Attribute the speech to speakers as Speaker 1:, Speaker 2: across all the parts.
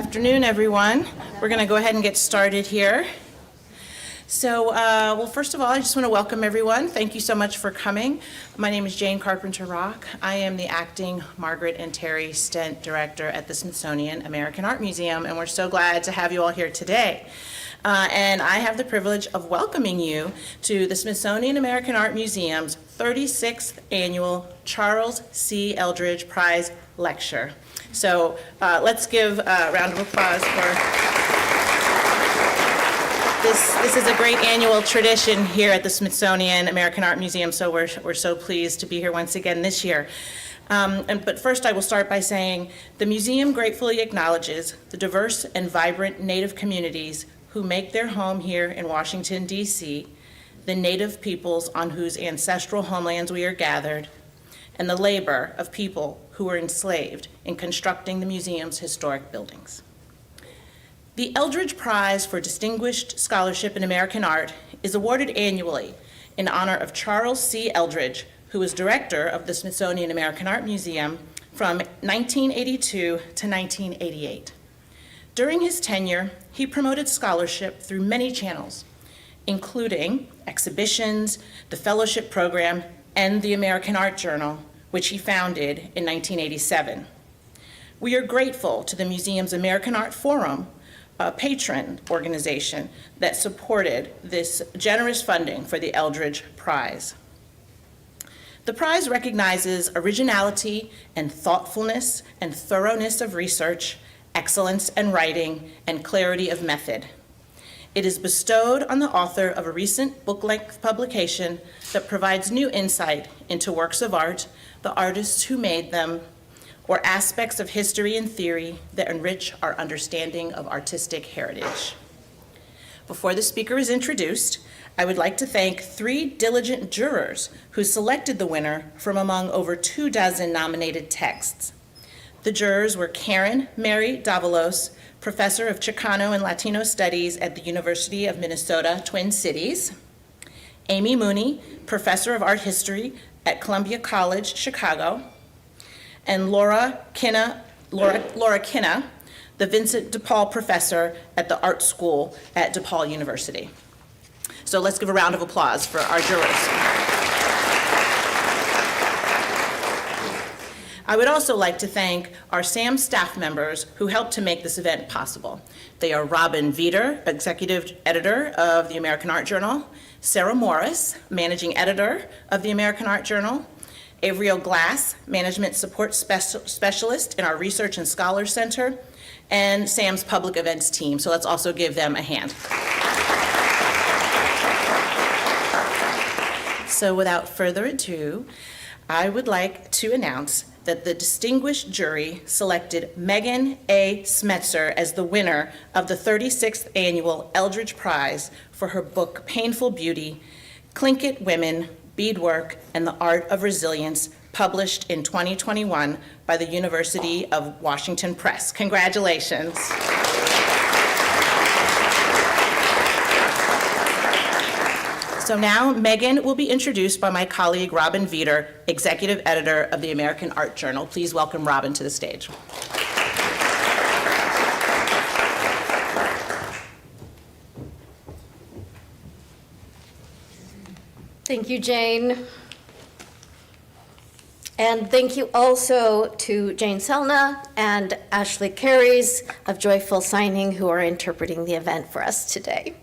Speaker 1: Afternoon, everyone. We're going to go ahead and get started here. So, well, first of all, I just want to welcome everyone. Thank you so much for coming. My name is Jane Carpenter Rock. I am the acting Margaret and Terry Stent Director at the Smithsonian American Art Museum, and we're so glad to have you all here today. And I have the privilege of welcoming you to the Smithsonian American Art Museum's 36th Annual Charles C. Eldridge Prize Lecture. So let's give a round of applause for this. This is a great annual tradition here at the Smithsonian American Art Museum, so we're so pleased to be here once again this year. But first I will start by saying the museum gratefully acknowledges the diverse and vibrant Native communities who make their home here in Washington, D.C., the Native peoples on whose ancestral homelands we are gathered, and the labor of people who were enslaved in constructing the museum's historic buildings. The Eldridge Prize for Distinguished Scholarship in American Art is awarded annually in honor of Charles C. Eldridge, who was director of the Smithsonian American Art Museum from 1982 to 1988. During his tenure, he promoted scholarship through many channels, including exhibitions, the fellowship program, and the American Art Journal, which he founded in 1987. We are grateful to the museum's American Art Forum, a patron organization that supported this generous funding for the Eldridge Prize. The prize recognizes originality and thoughtfulness and thoroughness of research, excellence in writing, and clarity of method. It is bestowed on the author of a recent book-length publication that provides new insight into works of art, the artists who made them, or aspects of history and theory that enrich our understanding of artistic heritage. Before the speaker is introduced, I would like to thank 3 diligent jurors who selected the winner from among over 24 nominated texts. The jurors were Karen Mary Davalos, Professor of Chicano and Latino Studies at the University of Minnesota, Twin Cities; Amy Mooney, Professor of Art History at Columbia College, Chicago; and Laura Kinna, the Vincent DePaul Professor at the Art School at DePaul University. So let's give a round of applause for our jurors. I would also like to thank our SAM staff members who helped to make this event possible. They are Robin Veeder, Executive Editor of the American Art Journal; Sarah Morris, Managing Editor of the American Art Journal; Avriel Glass, Management Support Specialist in our Research and Scholars Center; and SAM's Public Events team. So let's also give them a hand. So without further ado, I would like to announce that the distinguished jury selected Megan A. Smetzer as the winner of the 36th Annual Eldridge Prize for her book, Painful Beauty, Tlingit Women, Beadwork, and the Art of Resilience, published in 2021 by the University of Washington Press. Congratulations. So now Megan will be introduced by my colleague Robin Veeder, Executive Editor of the American Art Journal. Please welcome Robin to the stage.
Speaker 2: Thank you, Jane. And thank you also to Jane Selna and Ashley Carries of Joyful Signing, who are interpreting the event for us today.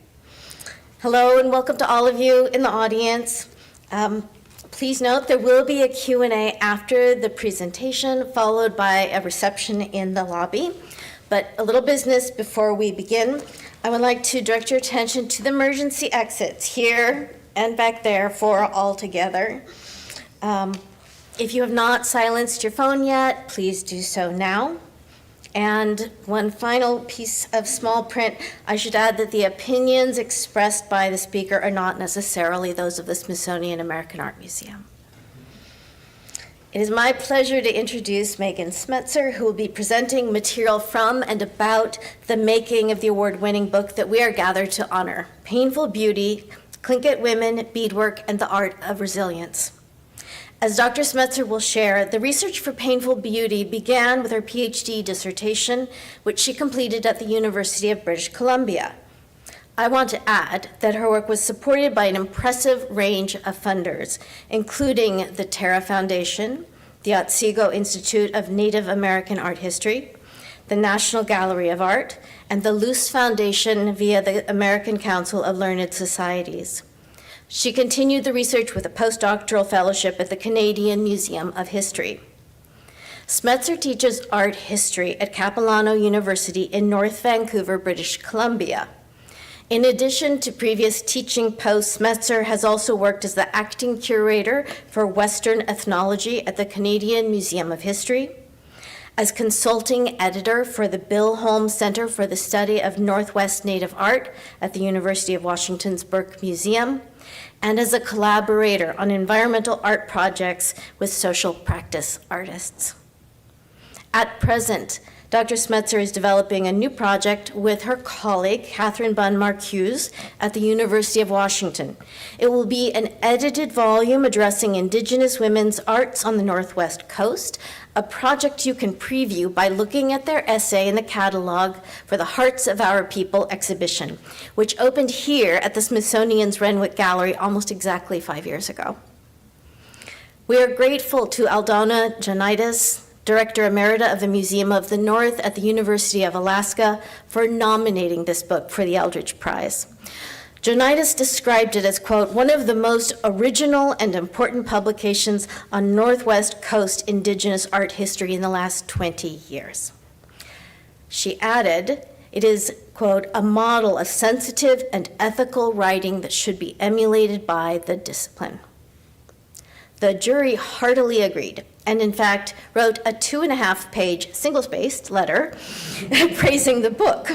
Speaker 2: Hello and welcome to all of you in the audience. Please note there will be a Q&A after the presentation, followed by a reception in the lobby. But a little business before we begin. I would like to direct your attention to the emergency exits here and back there for all together. If you have not silenced your phone yet, please do so now. And one final piece of small print, I should add that the opinions expressed by the speaker are not necessarily those of the Smithsonian American Art Museum. It is my pleasure to introduce Megan Smetzer, who will be presenting material from and about the making of the award-winning book that we are gathered to honor, Painful Beauty, Tlingit Women, Beadwork, and the Art of Resilience. As Dr. Smetser will share, the research for Painful Beauty began with her PhD dissertation, which she completed at the University of British Columbia. I want to add that her work was supported by an impressive range of funders, including the Terra Foundation, the Otsego Institute of Native American Art History, the National Gallery of Art, and the Luce Foundation via the American Council of Learned Societies. She continued the research with a postdoctoral fellowship at the Canadian Museum of History. Smetser teaches art history at Capilano University in North Vancouver, British Columbia. In addition to previous teaching posts, Smetser has also worked as the acting curator for Western Ethnology at the Canadian Museum of History, as consulting editor for the Bill Holmes Center for the Study of Northwest Native Art at the University of Washington's Burke Museum, and as a collaborator on environmental art projects with social practice artists. At present, Dr. Smetser is developing a new project with her colleague, Catherine Bunn-Marcuse, at the University of Washington. It will be an edited volume addressing Indigenous women's arts on the Northwest Coast, a project you can preview by looking at their essay in the catalog for the Hearts of Our People exhibition, which opened here at the Smithsonian's Renwick Gallery almost exactly 5 years ago. We are grateful to Aldona Janitis, Director Emerita of the Museum of the North at the University of Alaska, for nominating this book for the Eldridge Prize. Janitis described it as, quote, one of the most original and important publications on Northwest Coast Indigenous art history in the last 20 years. She added, it is, quote, a model of sensitive and ethical writing that should be emulated by the discipline. The jury heartily agreed, and in fact wrote a 2.5-page single-spaced letter praising the book.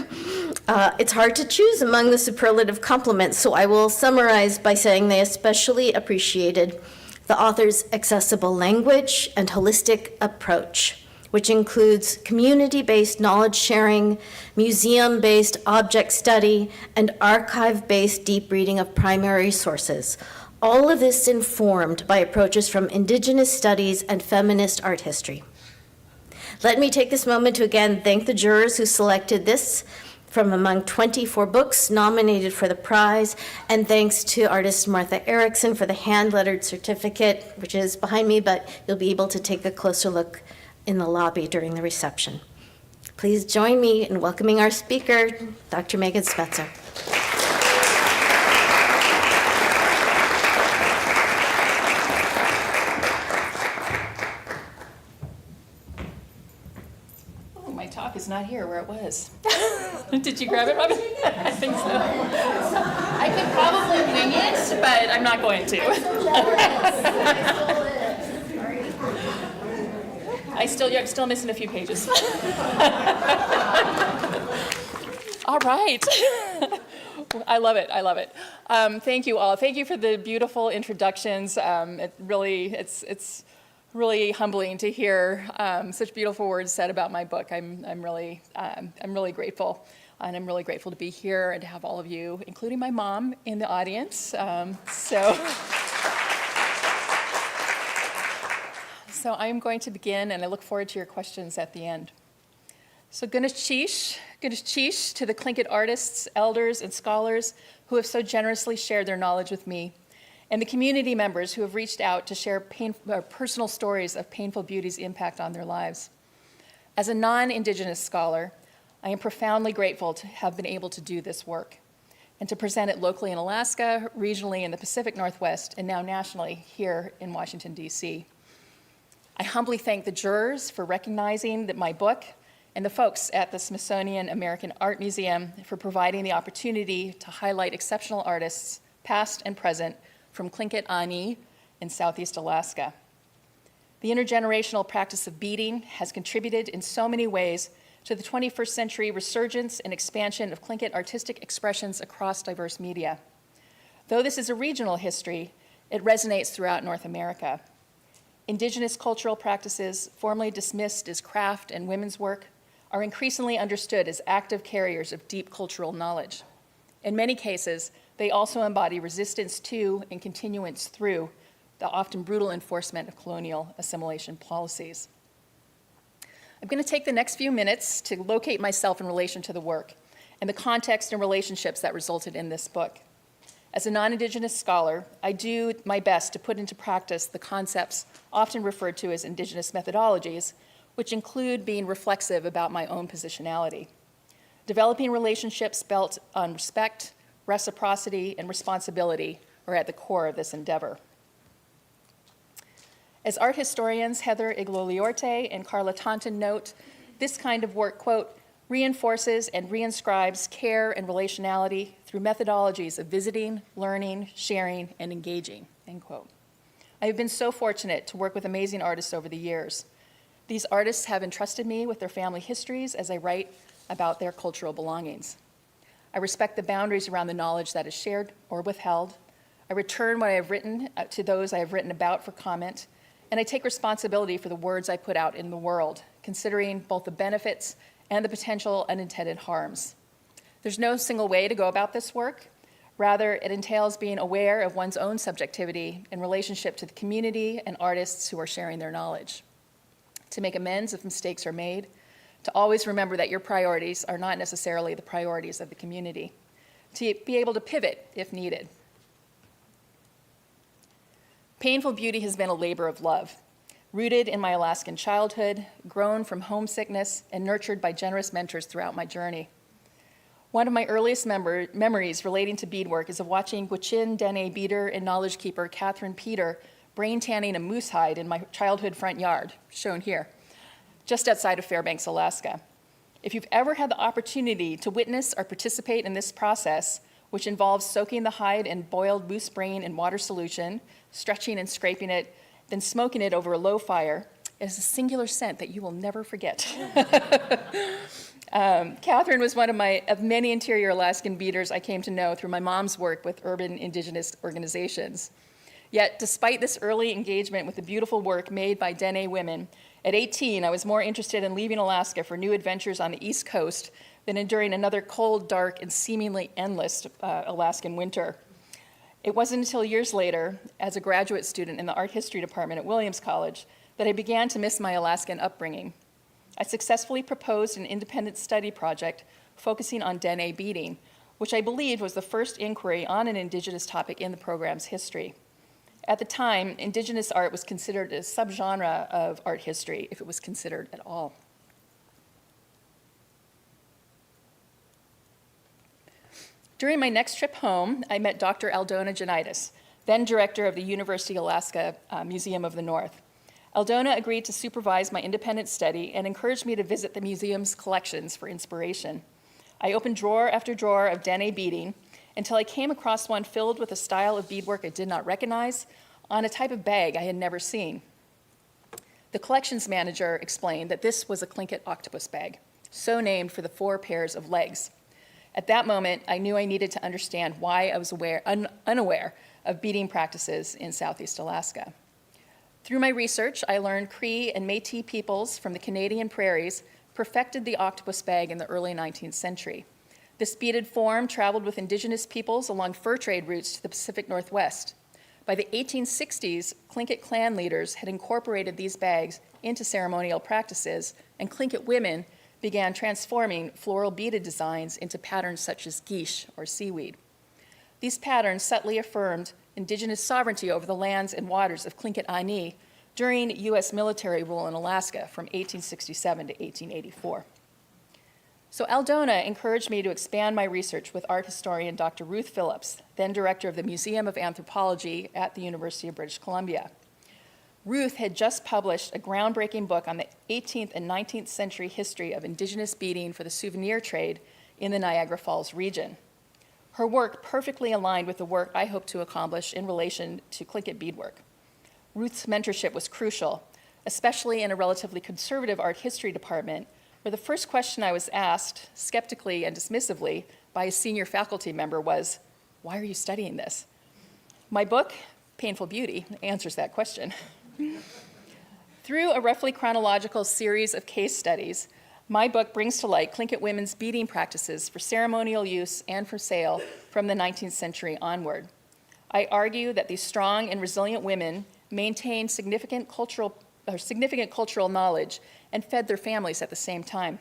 Speaker 2: It's hard to choose among the superlative compliments, so I will summarize by saying they especially appreciated the author's accessible language and holistic approach, which includes community-based knowledge sharing, museum-based object study, and archive-based deep reading of primary sources. All of this informed by approaches from Indigenous studies and feminist art history. Let me take this moment to again thank the jurors who selected this from among 24 books nominated for the prize, and thanks to artist Martha Erickson for the hand-lettered certificate, which is behind me, but you'll be able to take a closer look in the lobby during the reception. Please join me in welcoming our speaker, Dr. Megan Smetser.
Speaker 3: Is not here where it was. Did you grab it, Robin? I think so. I could probably wing it, but I'm not going to. I'm still missing a few pages. All right. I love it. I love it. Thank you all. Thank you for the beautiful introductions. It's really humbling to hear such beautiful words said about my book. I'm really grateful, and I'm really grateful to be here and to have all of you, including my mom, in the audience. So I'm going to begin, and I look forward to your questions at the end. So Gunesh Chish to the Tlingit artists, elders, and scholars who have so generously shared their knowledge with me, and the community members who have reached out to share personal stories of Painful Beauty's impact on their lives. As a non-Indigenous scholar, I am profoundly grateful to have been able to do this work and to present it locally in Alaska, regionally in the Pacific Northwest, and now nationally here in Washington, D.C. I humbly thank the jurors for recognizing that my book and the folks at the Smithsonian American Art Museum for providing the opportunity to highlight exceptional artists, past and present, from Tlingit Ani in Southeast Alaska. The intergenerational practice of beading has contributed in so many ways to the 21st century resurgence and expansion of Tlingit artistic expressions across diverse media. Though this is a regional history, it resonates throughout North America. Indigenous cultural practices, formerly dismissed as craft and women's work, are increasingly understood as active carriers of deep cultural knowledge. In many cases, they also embody resistance to and continuance through the often brutal enforcement of colonial assimilation policies. I'm going to take the next few minutes to locate myself in relation to the work and the context and relationships that resulted in this book. As a non-Indigenous scholar, I do my best to put into practice the concepts often referred to as Indigenous methodologies, which include being reflexive about my own positionality. Developing relationships built on respect, reciprocity, and responsibility are at the core of this endeavor. As art historians Heather Igloliorte and Carla Taunton note, this kind of work, quote, reinforces and reinscribes care and relationality through methodologies of visiting, learning, sharing, and engaging, end quote. I have been so fortunate to work with amazing artists over the years. These artists have entrusted me with their family histories as I write about their cultural belongings. I respect the boundaries around the knowledge that is shared or withheld. I return what I have written to those I have written about for comment, and I take responsibility for the words I put out in the world, considering both the benefits and the potential unintended harms. There's no single way to go about this work. Rather, it entails being aware of one's own subjectivity in relationship to the community and artists who are sharing their knowledge. To make amends if mistakes are made, to always remember that your priorities are not necessarily the priorities of the community, to be able to pivot if needed. Painful Beauty has been a labor of love, rooted in my Alaskan childhood, grown from homesickness, and nurtured by generous mentors throughout my journey. One of my earliest memories relating to beadwork is of watching Gwich'in Dene beater and knowledge keeper Catherine Peter brain tanning a moose hide in my childhood front yard, shown here, just outside of Fairbanks, Alaska. If you've ever had the opportunity to witness or participate in this process, which involves soaking the hide in boiled moose brain in water solution, stretching and scraping it, then smoking it over a low fire, it is a singular scent that you will never forget. Catherine was one of many interior Alaskan beaters I came to know through my mom's work with urban Indigenous organizations. Yet, despite this early engagement with the beautiful work made by Dene women, at 18, I was more interested in leaving Alaska for new adventures on the East Coast than enduring another cold, dark, and seemingly endless Alaskan winter. It wasn't until years later, as a graduate student in the art history department at Williams College, that I began to miss my Alaskan upbringing. I successfully proposed an independent study project focusing on Dene beading, which I believed was the first inquiry on an Indigenous topic in the program's history. At the time, Indigenous art was considered a subgenre of art history, if it was considered at all. During my next trip home, I met Dr. Aldona Janitis, then director of the University of Alaska Museum of the North. Aldona agreed to supervise my independent study and encouraged me to visit the museum's collections for inspiration. I opened drawer after drawer of Dene beading until I came across one filled with a style of beadwork I did not recognize on a type of bag I had never seen. The collections manager explained that this was a Tlingit octopus bag, so named for the 4 pairs of legs. At that moment, I knew I needed to understand why I was unaware of beading practices in Southeast Alaska. Through my research, I learned Cree and Métis peoples from the Canadian prairies perfected the octopus bag in the early 19th century. This beaded form traveled with Indigenous peoples along fur trade routes to the Pacific Northwest. By the 1860s, Tlingit clan leaders had incorporated these bags into ceremonial practices, and Tlingit women began transforming floral beaded designs into patterns such as guiche, or seaweed. These patterns subtly affirmed Indigenous sovereignty over the lands and waters of Tlingit Ainee during U.S. military rule in Alaska from 1867 to 1884. So Aldona encouraged me to expand my research with art historian Dr. Ruth Phillips, then director of the Museum of Anthropology at the University of British Columbia. Ruth had just published a groundbreaking book on the 18th and 19th century history of Indigenous beading for the souvenir trade in the Niagara Falls region. Her work perfectly aligned with the work I hope to accomplish in relation to Tlingit beadwork. Ruth's mentorship was crucial, especially in a relatively conservative art history department, where the first question I was asked, skeptically and dismissively, by a senior faculty member was, "Why are you studying this?" My book, Painful Beauty, answers that question. Through a roughly chronological series of case studies, my book brings to light Tlingit women's beading practices for ceremonial use and for sale from the 19th century onward. I argue that these strong and resilient women maintained significant cultural knowledge and fed their families at the same time.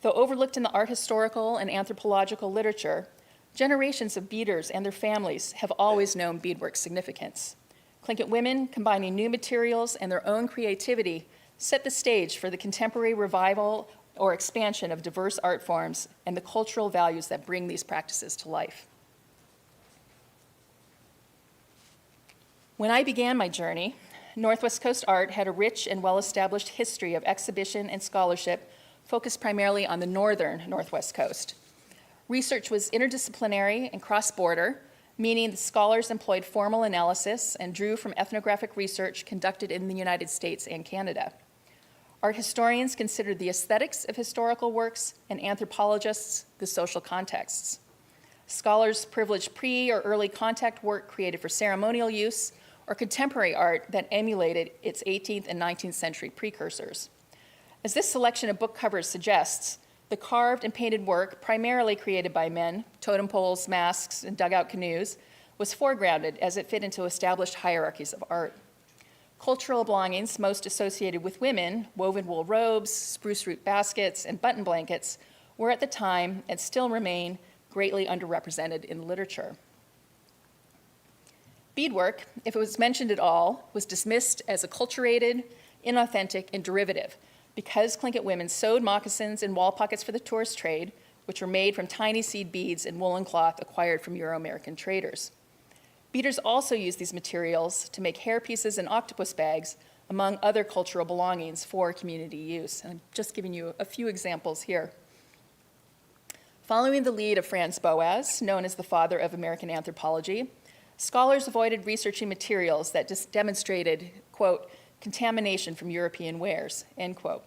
Speaker 3: Though overlooked in the art historical and anthropological literature, generations of beaders and their families have always known beadwork's significance. Tlingit women, combining new materials and their own creativity, set the stage for the contemporary revival or expansion of diverse art forms and the cultural values that bring these practices to life. When I began my journey, Northwest Coast art had a rich and well-established history of exhibition and scholarship focused primarily on the northern Northwest Coast. Research was interdisciplinary and cross-border, meaning the scholars employed formal analysis and drew from ethnographic research conducted in the United States and Canada. Art historians considered the aesthetics of historical works, and anthropologists the social contexts. Scholars privileged pre- or early contact work created for ceremonial use, or contemporary art that emulated its 18th and 19th century precursors. As this selection of book covers suggests, the carved and painted work, primarily created by men, totem poles, masks, and dugout canoes, was foregrounded as it fit into established hierarchies of art. Cultural belongings most associated with women, woven wool robes, spruce root baskets, and button blankets, were at the time, and still remain, greatly underrepresented in literature. Beadwork, if it was mentioned at all, was dismissed as acculturated, inauthentic, and derivative, because Tlingit women sewed moccasins and wall pockets for the tourist trade, which were made from tiny seed beads and woolen cloth acquired from Euro-American traders. Beaders also used these materials to make hairpieces and octopus bags, among other cultural belongings for community use. And I'm just giving you a few examples here. Following the lead of Franz Boas, known as the father of American anthropology, scholars avoided researching materials that demonstrated, quote, contamination from European wares, end quote.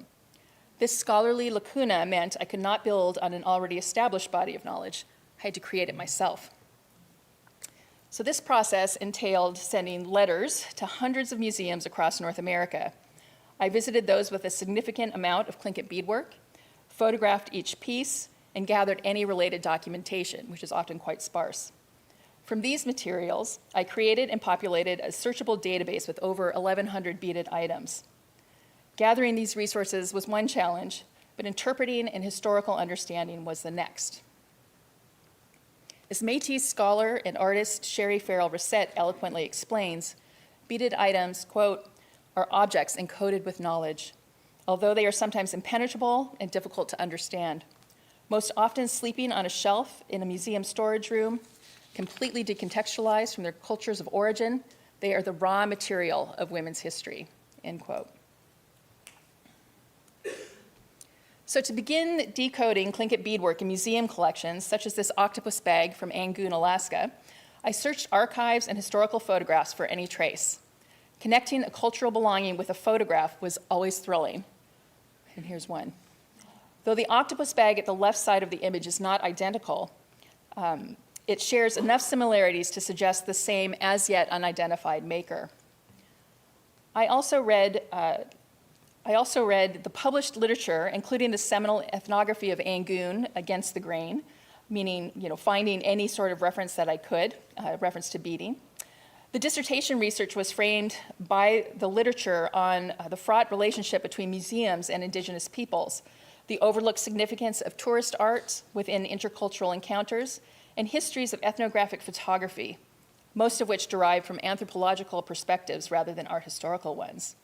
Speaker 3: This scholarly lacuna meant I could not build on an already established body of knowledge. I had to create it myself. So this process entailed sending letters to hundreds of museums across North America. I visited those with a significant amount of Tlingit beadwork, photographed each piece, and gathered any related documentation, which is often quite sparse. From these materials, I created and populated a searchable database with over 1,100 beaded items. Gathering these resources was one challenge, but interpreting and historical understanding was the next. As Métis scholar and artist Sherry Farrell Rissette eloquently explains, beaded items, quote, are objects encoded with knowledge, although they are sometimes impenetrable and difficult to understand. Most often sleeping on a shelf in a museum storage room, completely decontextualized from their cultures of origin, they are the raw material of women's history, end quote. So to begin decoding Tlingit beadwork in museum collections, such as this octopus bag from Angoon, Alaska, I searched archives and historical photographs for any trace. Connecting a cultural belonging with a photograph was always thrilling. And here's one. Though the octopus bag at the left side of the image is not identical, it shares enough similarities to suggest the same as yet unidentified maker. I also read the published literature, including the seminal ethnography of Angoon, Against the Grain, meaning finding any sort of reference that I could, reference to beading. The dissertation research was framed by the literature on the fraught relationship between museums and indigenous peoples, the overlooked significance of tourist art within intercultural encounters, and histories of ethnographic photography, most of which derived from anthropological perspectives rather than art historical ones.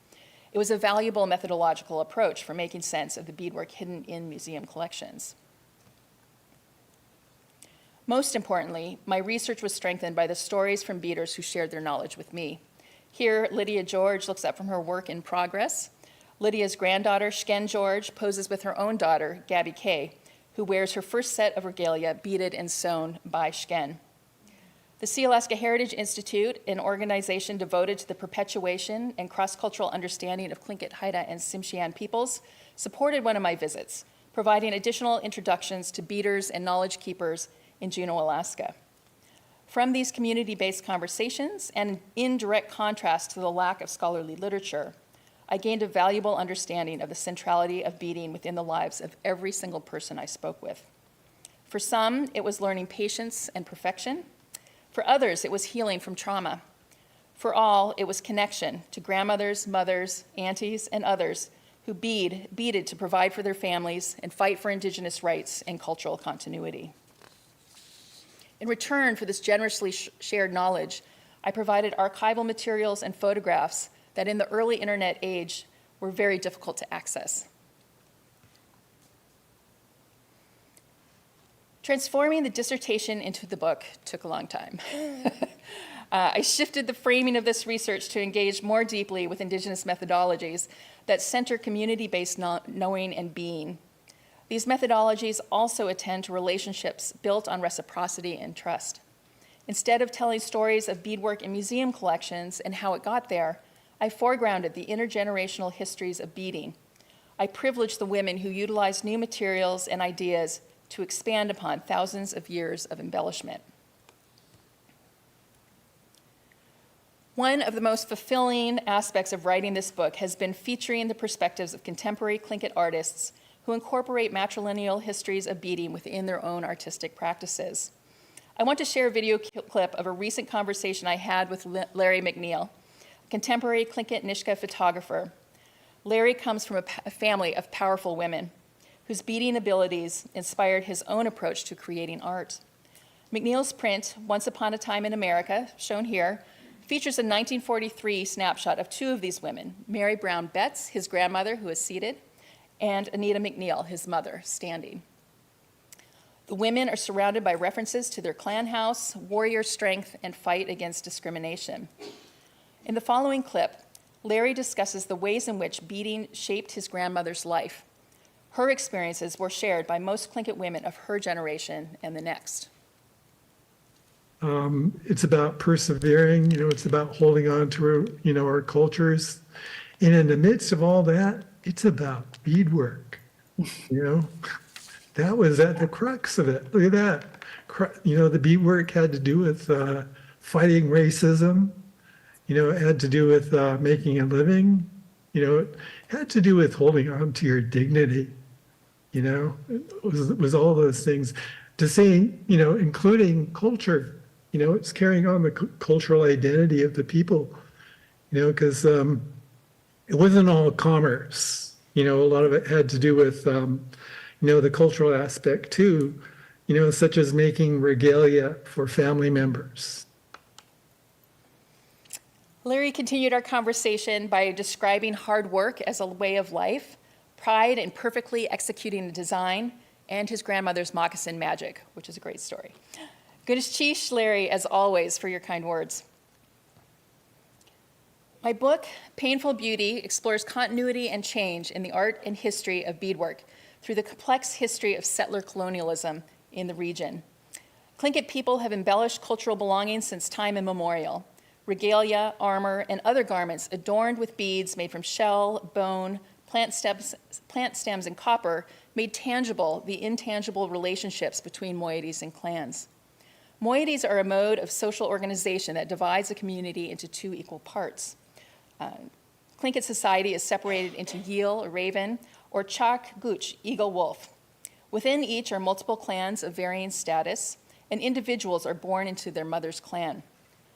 Speaker 3: It was a valuable methodological approach for making sense of the beadwork hidden in museum collections. Most importantly, my research was strengthened by the stories from beaders who shared their knowledge with me. Here, Lydia George looks up from her work in progress. Lydia's granddaughter, Shken George, poses with her own daughter, Gabby Kay, who wears her first set of regalia beaded and sewn by Shken. The Sea-Alaska Heritage Institute, an organization devoted to the perpetuation and cross-cultural understanding of Tlingit, Haida, and Tsimshian peoples, supported one of my visits, providing additional introductions to beaders and knowledge keepers in Juneau, Alaska. From these community-based conversations, and in direct contrast to the lack of scholarly literature, I gained a valuable understanding of the centrality of beading within the lives of every single person I spoke with. For some, it was learning patience and perfection. For others, it was healing from trauma. For all, it was connection to grandmothers, mothers, aunties, and others who beaded to provide for their families and fight for Indigenous rights and cultural continuity. In return for this generously shared knowledge, I provided archival materials and photographs that in the early internet age were very difficult to access. Transforming the dissertation into the book took a long time. I shifted the framing of this research to engage more deeply with Indigenous methodologies that center community-based knowing and being. These methodologies also attend to relationships built on reciprocity and trust. Instead of telling stories of beadwork in museum collections and how it got there, I foregrounded the intergenerational histories of beading. I privileged the women who utilized new materials and ideas to expand upon thousands of years of embellishment. One of the most fulfilling aspects of writing this book has been featuring the perspectives of contemporary Tlingit artists who incorporate matrilineal histories of beading within their own artistic practices. I want to share a video clip of a recent conversation I had with Larry McNeil, a contemporary Tlingit Nisga'a photographer. Larry comes from a family of powerful women whose beading abilities inspired his own approach to creating art. McNeil's print, Once Upon a Time in America, shown here, features a 1943 snapshot of two of these women, Mary Brown Betts, his grandmother, who is seated, and Anita McNeil, his mother, standing. The women are surrounded by references to their clan house, warrior strength, and fight against discrimination. In the following clip, Larry discusses the ways in which beading shaped his grandmother's life. Her experiences were shared by most Tlingit women of her generation and the next.
Speaker 4: It's about persevering, it's about holding on to, our cultures. And in the midst of all that, it's about beadwork, That was at the crux of it. Look at that. The beadwork had to do with fighting racism, it had to do with making a living, it had to do with holding on to your dignity, it was all those things. To say, including culture, it's carrying on the cultural identity of the people, because it wasn't all commerce. A lot of it had to do with, the cultural aspect too, such as making regalia for family members.
Speaker 3: Larry continued our conversation by describing hard work as a way of life, pride in perfectly executing the design, and his grandmother's moccasin magic, which is a great story. Gudashish, Larry, as always, for your kind words. My book, Painful Beauty, explores continuity and change in the art and history of beadwork through the complex history of settler colonialism in the region. Tlingit people have embellished cultural belongings since time immemorial. Regalia, armor, and other garments adorned with beads made from shell, bone, plant stems, and copper made tangible the intangible relationships between moieties and clans. Moieties are a mode of social organization that divides a community into two equal parts. Tlingit society is separated into Yiel, or raven, or Chak Guch, eagle wolf. Within each are multiple clans of varying status, and individuals are born into their mother's clan.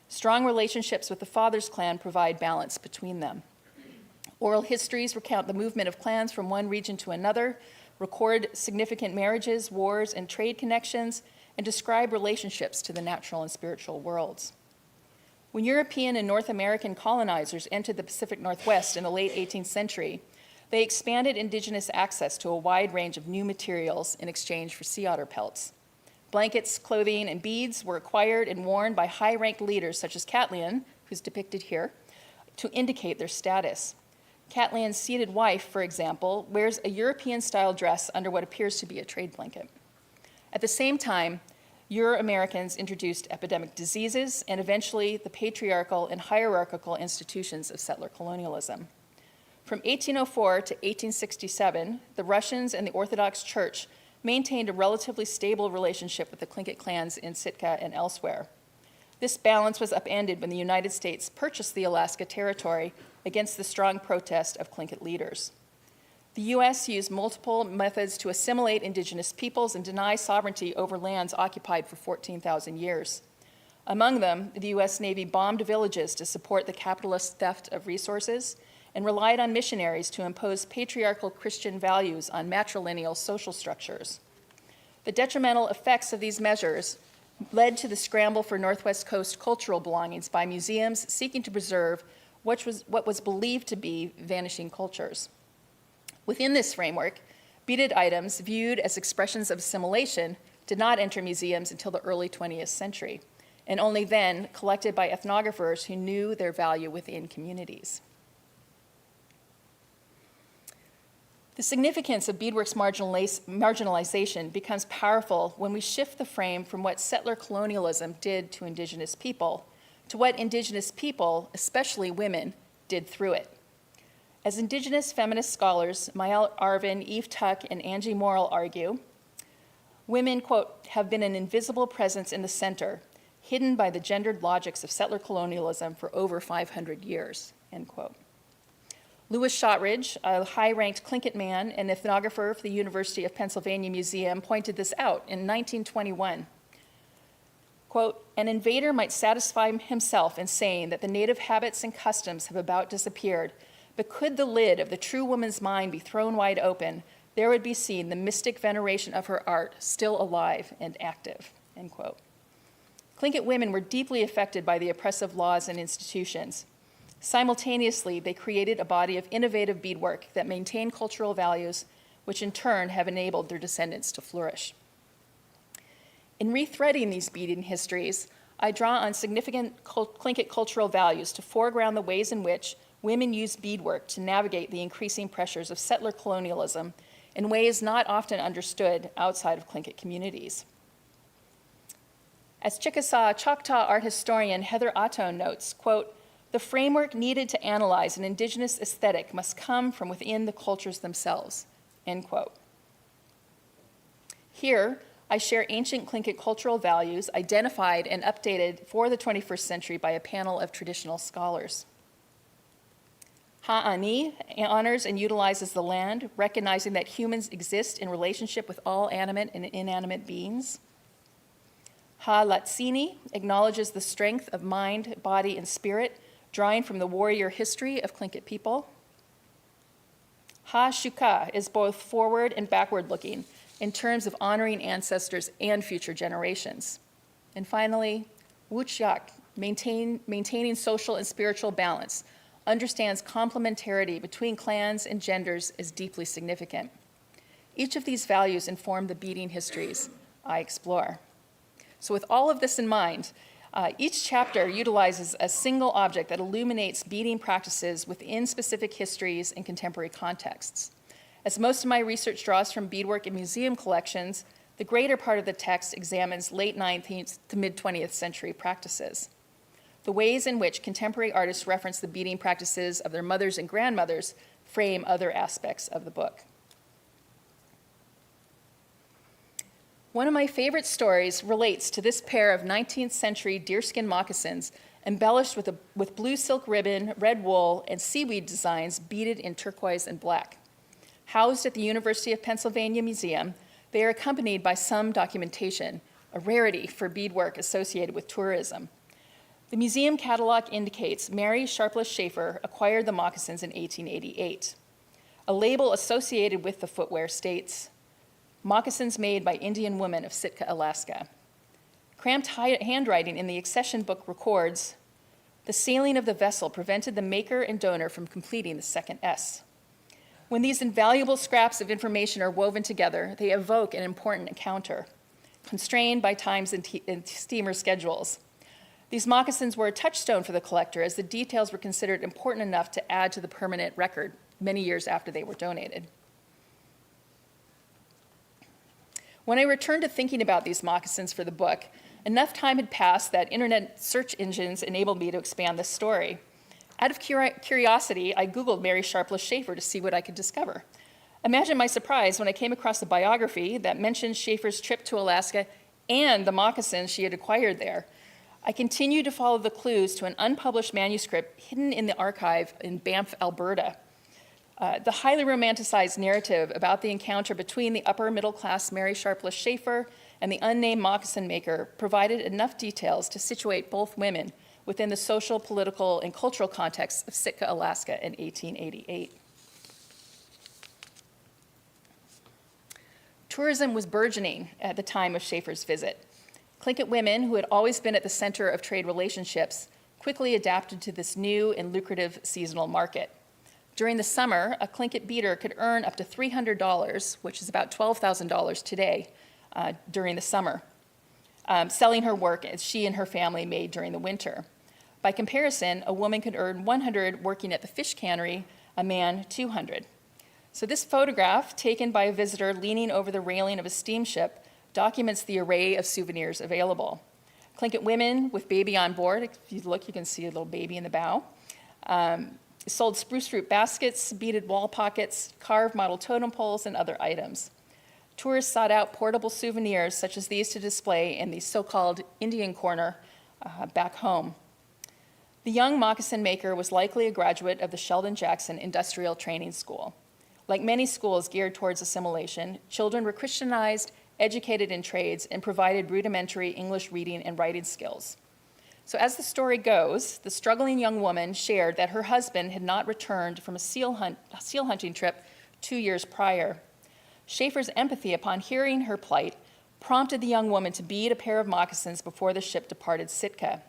Speaker 3: Strong relationships with the father's clan provide balance between them. Oral histories recount the movement of clans from one region to another, record significant marriages, wars, and trade connections, and describe relationships to the natural and spiritual worlds. When European and North American colonizers entered the Pacific Northwest in the late 18th century, they expanded indigenous access to a wide range of new materials in exchange for sea otter pelts. Blankets, clothing, and beads were acquired and worn by high-ranked leaders such as Catlian, who's depicted here, to indicate their status. Catlian's seated wife, for example, wears a European-style dress under what appears to be a trade blanket. At the same time, Euro-Americans introduced epidemic diseases and eventually the patriarchal and hierarchical institutions of settler colonialism. From 1804 to 1867, the Russians and the Orthodox Church maintained a relatively stable relationship with the Tlingit clans in Sitka and elsewhere. This balance was upended when the United States purchased the Alaska Territory against the strong protest of Tlingit leaders. The U.S. used multiple methods to assimilate indigenous peoples and deny sovereignty over lands occupied for 14,000 years. Among them, the U.S. Navy bombed villages to support the capitalist theft of resources and relied on missionaries to impose patriarchal Christian values on matrilineal social structures. The detrimental effects of these measures led to the scramble for Northwest Coast cultural belongings by museums seeking to preserve what was believed to be vanishing cultures. Within this framework, beaded items viewed as expressions of assimilation did not enter museums until the early 20th century, and only then collected by ethnographers who knew their value within communities. The significance of beadwork's marginalization becomes powerful when we shift the frame from what settler colonialism did to Indigenous people to what Indigenous people, especially women, did through it. As Indigenous feminist scholars Maëlle Arvin, Eve Tuck, and Angie Morrill argue, women, quote, have been an invisible presence in the center, hidden by the gendered logics of settler colonialism for over 500 years, end quote. Louis Shotridge, a high-ranked Tlingit man and ethnographer for the University of Pennsylvania Museum, pointed this out in 1921. Quote, an invader might satisfy himself in saying that the native habits and customs have about disappeared, but could the lid of the true woman's mind be thrown wide open, there would be seen the mystic veneration of her art still alive and active, end quote. Tlingit women were deeply affected by the oppressive laws and institutions. Simultaneously, they created a body of innovative beadwork that maintained cultural values, which in turn have enabled their descendants to flourish. In rethreading these beading histories, I draw on significant Tlingit cultural values to foreground the ways in which women used beadwork to navigate the increasing pressures of settler colonialism in ways not often understood outside of Tlingit communities. As Chickasaw Choctaw art historian Heather Atone notes, quote, the framework needed to analyze an Indigenous aesthetic must come from within the cultures themselves, end quote. Here, I share ancient Tlingit cultural values identified and updated for the 21st century by a panel of traditional scholars. Ha'ani honors and utilizes the land, recognizing that humans exist in relationship with all animate and inanimate beings. Ha'latsini acknowledges the strength of mind, body, and spirit, drawing from the warrior history of Tlingit people. Ha'shuka is both forward and backward looking in terms of honoring ancestors and future generations. And finally, Wuchyak, maintaining social and spiritual balance, understands complementarity between clans and genders as deeply significant. Each of these values inform the beading histories I explore. So with all of this in mind, each chapter utilizes a single object that illuminates beading practices within specific histories and contemporary contexts. As most of my research draws from beadwork and museum collections, the greater part of the text examines late 19th to mid-20th century practices. The ways in which contemporary artists reference the beading practices of their mothers and grandmothers frame other aspects of the book. One of my favorite stories relates to this pair of 19th century deerskin moccasins embellished with blue silk ribbon, red wool, and seaweed designs beaded in turquoise and black. Housed at the University of Pennsylvania Museum, they are accompanied by some documentation, a rarity for beadwork associated with tourism. The museum catalog indicates Mary Sharpless Schaefer acquired the moccasins in 1888. A label associated with the footwear states, moccasins made by Indian women of Sitka, Alaska. Cramped handwriting in the accession book records, the sailing of the vessel prevented the maker and donor from completing the second S. When these invaluable scraps of information are woven together, they evoke an important encounter, constrained by times and steamer schedules. These moccasins were a touchstone for the collector as the details were considered important enough to add to the permanent record many years after they were donated. When I returned to thinking about these moccasins for the book, enough time had passed that internet search engines enabled me to expand this story. Out of curiosity, I Googled Mary Sharpless Schaefer to see what I could discover. Imagine my surprise when I came across a biography that mentioned Schaefer's trip to Alaska and the moccasins she had acquired there. I continued to follow the clues to an unpublished manuscript hidden in the archive in Banff, Alberta. The highly romanticized narrative about the encounter between the upper middle class Mary Sharpless Schaefer and the unnamed moccasin maker provided enough details to situate both women within the social, political, and cultural context of Sitka, Alaska in 1888. Tourism was burgeoning at the time of Schaefer's visit. Tlingit women, who had always been at the center of trade relationships, quickly adapted to this new and lucrative seasonal market. During the summer, a Tlingit beater could earn up to $300, which is about $12,000 today, during the summer, selling her work as she and her family made during the winter. By comparison, a woman could earn $100 working at the fish cannery, a man $200. So this photograph, taken by a visitor leaning over the railing of a steamship, documents the array of souvenirs available. Tlingit women with baby on board, if you look, you can see a little baby in the bow, sold spruce fruit baskets, beaded wall pockets, carved model totem poles, and other items. Tourists sought out portable souvenirs such as these to display in the so-called Indian corner back home. The young moccasin maker was likely a graduate of the Sheldon Jackson Industrial Training School. Like many schools geared towards assimilation, children were Christianized, educated in trades, and provided rudimentary English reading and writing skills. So as the story goes, the struggling young woman shared that her husband had not returned from a seal hunting trip 2 years prior. Schaefer's empathy upon hearing her plight prompted the young woman to bead a pair of moccasins before the ship departed Sitka.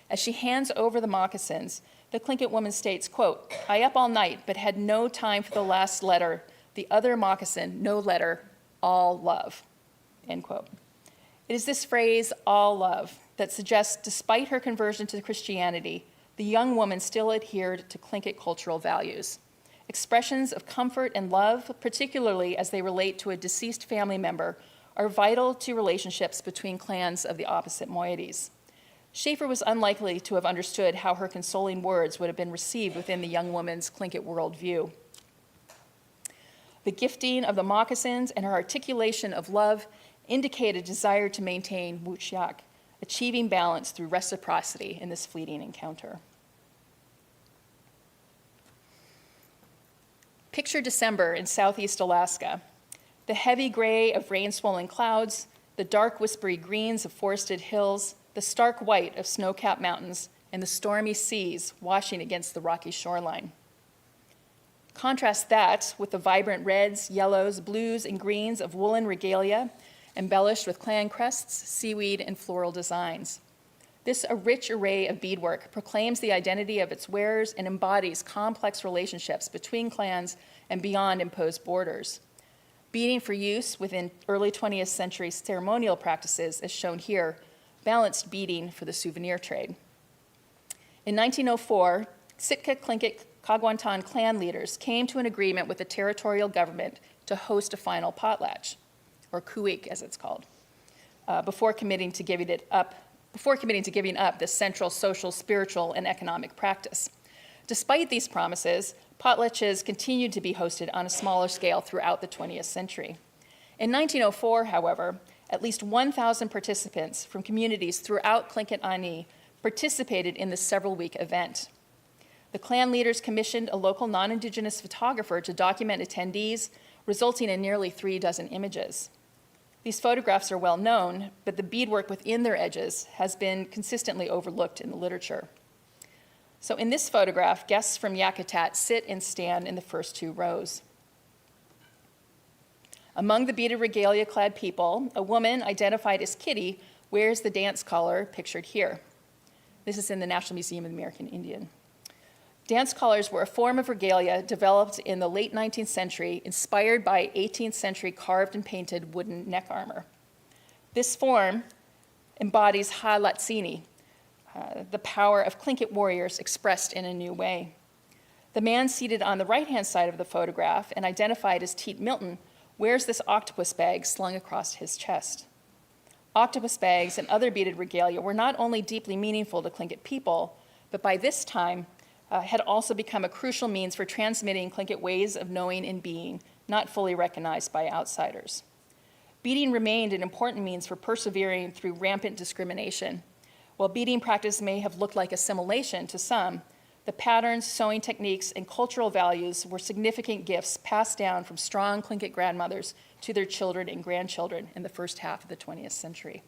Speaker 3: As she hands over the moccasins, the Tlingit woman states, quote, "I up all night, but had no time for the last letter. The other moccasin, no letter, all love," end quote. It is this phrase, all love, that suggests despite her conversion to Christianity, the young woman still adhered to Tlingit cultural values. Expressions of comfort and love, particularly as they relate to a deceased family member, are vital to relationships between clans of the opposite moieties. Schaefer was unlikely to have understood how her consoling words would have been received within the young woman's Tlingit worldview. The gifting of the moccasins and her articulation of love indicate a desire to maintain wuchyak, achieving balance through reciprocity in this fleeting encounter. Picture December in southeast Alaska. The heavy gray of rain-swollen clouds, the dark whispery greens of forested hills, the stark white of snow-capped mountains, and the stormy seas washing against the rocky shoreline. Contrast that with the vibrant reds, yellows, blues, and greens of woolen regalia, embellished with clan crests, seaweed, and floral designs. This rich array of beadwork proclaims the identity of its wearers and embodies complex relationships between clans and beyond imposed borders. Beading for use within early 20th century ceremonial practices, as shown here, balanced beading for the souvenir trade. In 1904, Sitka Tlingit Kagwantan clan leaders came to an agreement with the territorial government to host a final potlatch, or kuik as it's called, before committing to giving up this central social, spiritual, and economic practice. Despite these promises, potlatches continued to be hosted on a smaller scale throughout the 20th century. In 1904, however, at least 1,000 participants from communities throughout Tlingit Ani participated in this several-week event. The clan leaders commissioned a local non-Indigenous photographer to document attendees, resulting in nearly 36 images. These photographs are well known, but the beadwork within their edges has been consistently overlooked in the literature. So in this photograph, guests from Yakutat sit and stand in the first 2 rows. Among the beaded regalia-clad people, a woman identified as Kitty wears the dance collar pictured here. This is in the National Museum of the American Indian. Dance collars were a form of regalia developed in the late 19th century, inspired by 18th century carved and painted wooden neck armor. This form embodies Ha-Latsini, the power of Tlingit warriors expressed in a new way. The man seated on the right-hand side of the photograph and identified as Teet Milton wears this octopus bag slung across his chest. Octopus bags and other beaded regalia were not only deeply meaningful to Tlingit people, but by this time had also become a crucial means for transmitting Tlingit ways of knowing and being, not fully recognized by outsiders. Beading remained an important means for persevering through rampant discrimination. While beading practice may have looked like assimilation to some, the patterns, sewing techniques, and cultural values were significant gifts passed down from strong Tlingit grandmothers to their children and grandchildren in the first half of the 20th century.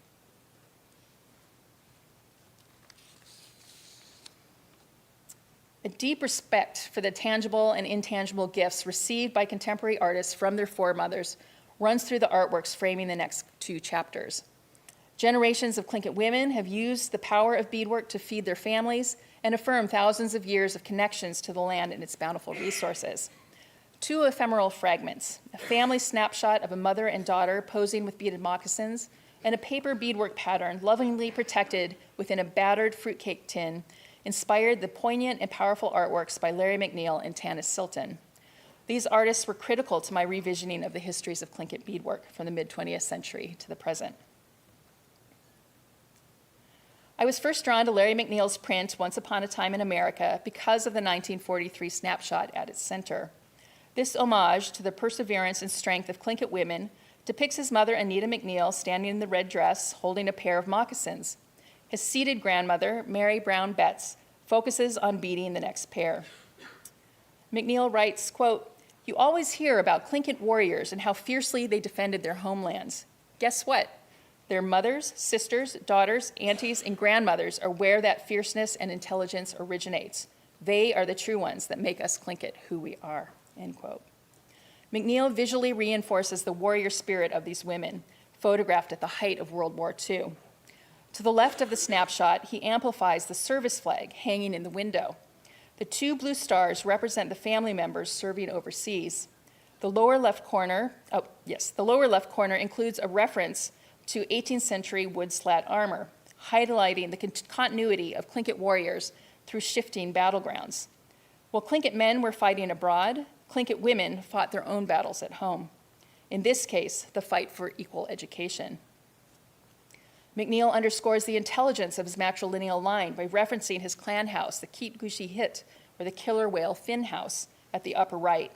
Speaker 3: A deep respect for the tangible and intangible gifts received by contemporary artists from their foremothers runs through the artworks framing the next two chapters. Generations of Tlingit women have used the power of beadwork to feed their families and affirm thousands of years of connections to the land and its bountiful resources. Two ephemeral fragments, a family snapshot of a mother and daughter posing with beaded moccasins, and a paper beadwork pattern lovingly protected within a battered fruitcake tin, inspired the poignant and powerful artworks by Larry McNeil and Tanis Silton. These artists were critical to my revisioning of the histories of Tlingit beadwork from the mid-20th century to the present. I was first drawn to Larry McNeil's print, Once Upon a Time in America, because of the 1943 snapshot at its center. This homage to the perseverance and strength of Tlingit women depicts his mother, Anita McNeil, standing in the red dress, holding a pair of moccasins. His seated grandmother, Mary Brown Betts, focuses on beating the next pair. McNeil writes, quote, "You always hear about Tlingit warriors and how fiercely they defended their homelands. Guess what? Their mothers, sisters, daughters, aunties, and grandmothers are where that fierceness and intelligence originates. They are the true ones that make us Tlingit who we are," end quote. McNeil visually reinforces the warrior spirit of these women, photographed at the height of World War II. To the left of the snapshot, he amplifies the service flag hanging in the window. The two blue stars represent the family members serving overseas. The lower left corner includes a reference to 18th century wood slat armor, highlighting the continuity of Tlingit warriors through shifting battlegrounds. While Tlingit men were fighting abroad, Tlingit women fought their own battles at home. In this case, the fight for equal education. McNeil underscores the intelligence of his matrilineal line by referencing his clan house, the Keet Gushi Hit, or the killer whale Finn house, at the upper right.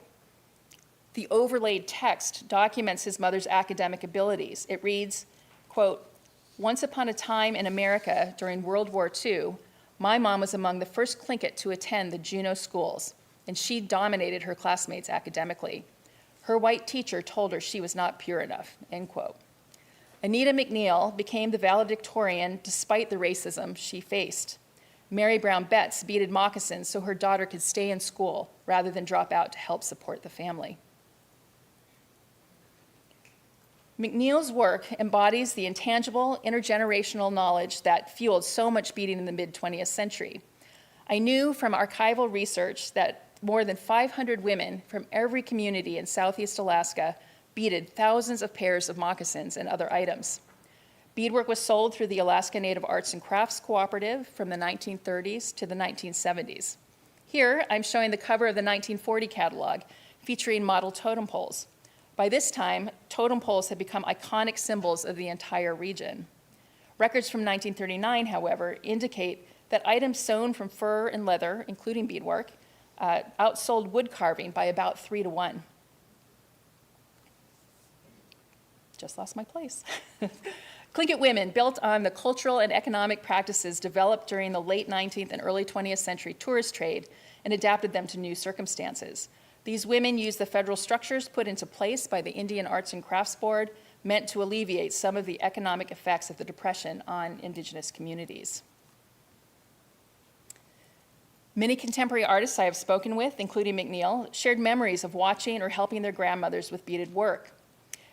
Speaker 3: The overlaid text documents his mother's academic abilities. It reads, quote, "Once upon a time in America during World War II, my mom was among the first Tlingit to attend the Juneau schools, and she dominated her classmates academically. Her white teacher told her she was not pure enough," end quote. Anita McNeil became the valedictorian despite the racism she faced. Mary Brown Betts beaded moccasins so her daughter could stay in school rather than drop out to help support the family. McNeil's work embodies the intangible, intergenerational knowledge that fueled so much beading in the mid-20th century. I knew from archival research that more than 500 women from every community in Southeast Alaska beaded thousands of pairs of moccasins and other items. Beadwork was sold through the Alaska Native Arts and Crafts Cooperative from the 1930s to the 1970s. Here, I'm showing the cover of the 1940 catalog, featuring model totem poles. By this time, totem poles had become iconic symbols of the entire region. Records from 1939, however, indicate that items sewn from fur and leather, including beadwork, outsold wood carving by about 3-to-1. Just lost my place. Tlingit women built on the cultural and economic practices developed during the late 19th and early 20th century tourist trade and adapted them to new circumstances. These women used the federal structures put into place by the Indian Arts and Crafts Board, meant to alleviate some of the economic effects of the Depression on Indigenous communities. Many contemporary artists I have spoken with, including McNeil, shared memories of watching or helping their grandmothers with beaded work.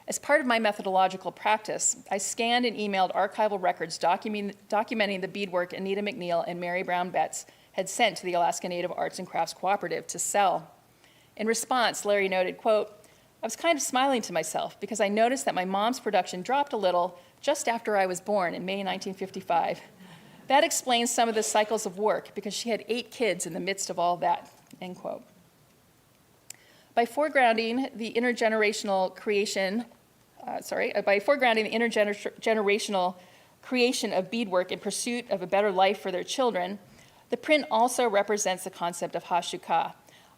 Speaker 3: As part of my methodological practice, I scanned and emailed archival records documenting the beadwork Anita McNeil and Mary Brown Betts had sent to the Alaska Native Arts and Crafts Cooperative to sell. In response, Larry noted, quote, "I was kind of smiling to myself because I noticed that my mom's production dropped a little just after I was born in May 1955. That explains some of the cycles of work because she had 8 kids in the midst of all that," end quote. By foregrounding the intergenerational creation of beadwork in pursuit of a better life for their children, the print also represents the concept of Hashuka,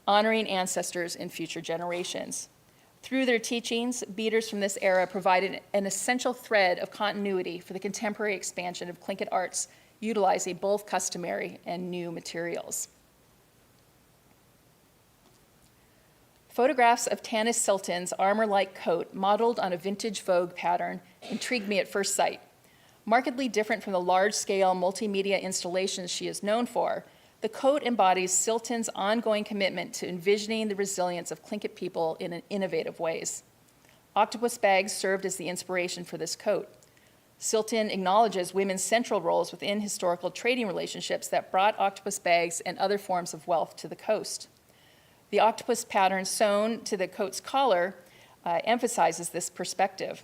Speaker 3: honoring ancestors in future generations. Through their teachings, beaders from this era provided an essential thread of continuity for the contemporary expansion of Tlingit arts, utilizing both customary and new materials. Photographs of Tanis Silton's armor-like coat modeled on a vintage Vogue pattern intrigued me at first sight. Markedly different from the large-scale multimedia installations she is known for, the coat embodies Silton's ongoing commitment to envisioning the resilience of Tlingit people in innovative ways. Octopus bags served as the inspiration for this coat. Silton acknowledges women's central roles within historical trading relationships that brought octopus bags and other forms of wealth to the coast. The octopus pattern sewn to the coat's collar emphasizes this perspective.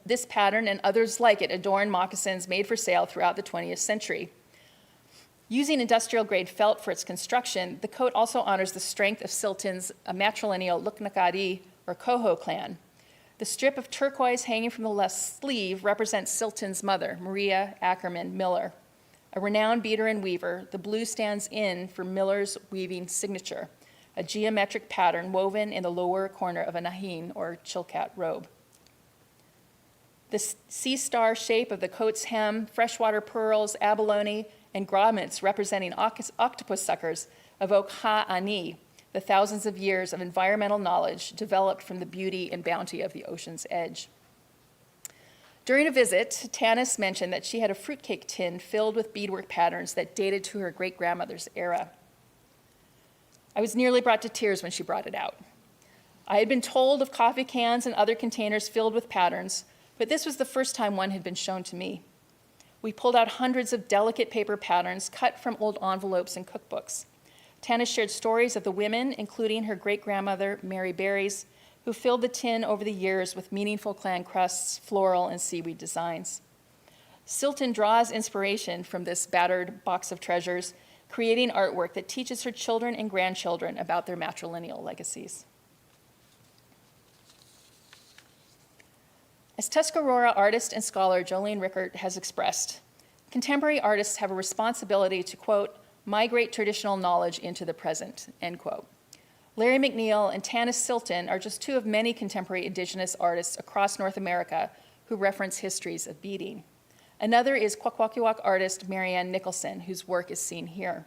Speaker 3: This pattern and others like it adorn moccasins made for sale throughout the 20th century. Using industrial-grade felt for its construction, the coat also honors the strength of Silton's matrilineal Luknakadi, or Koho clan. The strip of turquoise hanging from the left sleeve represents Silton's mother, Maria Ackerman Miller. A renowned beater and weaver, the blue stands in for Miller's weaving signature, a geometric pattern woven in the lower corner of a nahin, or chilkat robe. The sea star shape of the coat's hem, freshwater pearls, abalone, and grommets representing octopus suckers evoke ha'ani, the thousands of years of environmental knowledge developed from the beauty and bounty of the ocean's edge. During a visit, Tanis mentioned that she had a fruitcake tin filled with beadwork patterns that dated to her great-grandmother's era. I was nearly brought to tears when she brought it out. I had been told of coffee cans and other containers filled with patterns, but this was the first time one had been shown to me. We pulled out hundreds of delicate paper patterns cut from old envelopes and cookbooks. Tanis shared stories of the women, including her great-grandmother, Mary Berries, who filled the tin over the years with meaningful clan crusts, floral, and seaweed designs. Silton draws inspiration from this battered box of treasures, creating artwork that teaches her children and grandchildren about their matrilineal legacies. As Tuscarora artist and scholar Jolene Rickert has expressed, contemporary artists have a responsibility to, quote, migrate traditional knowledge into the present, end quote. Larry McNeil and Tanis Silton are just two of many contemporary Indigenous artists across North America who reference histories of beading. Another is Kwakwaka'wakw artist Marianne Nicholson, whose work is seen here.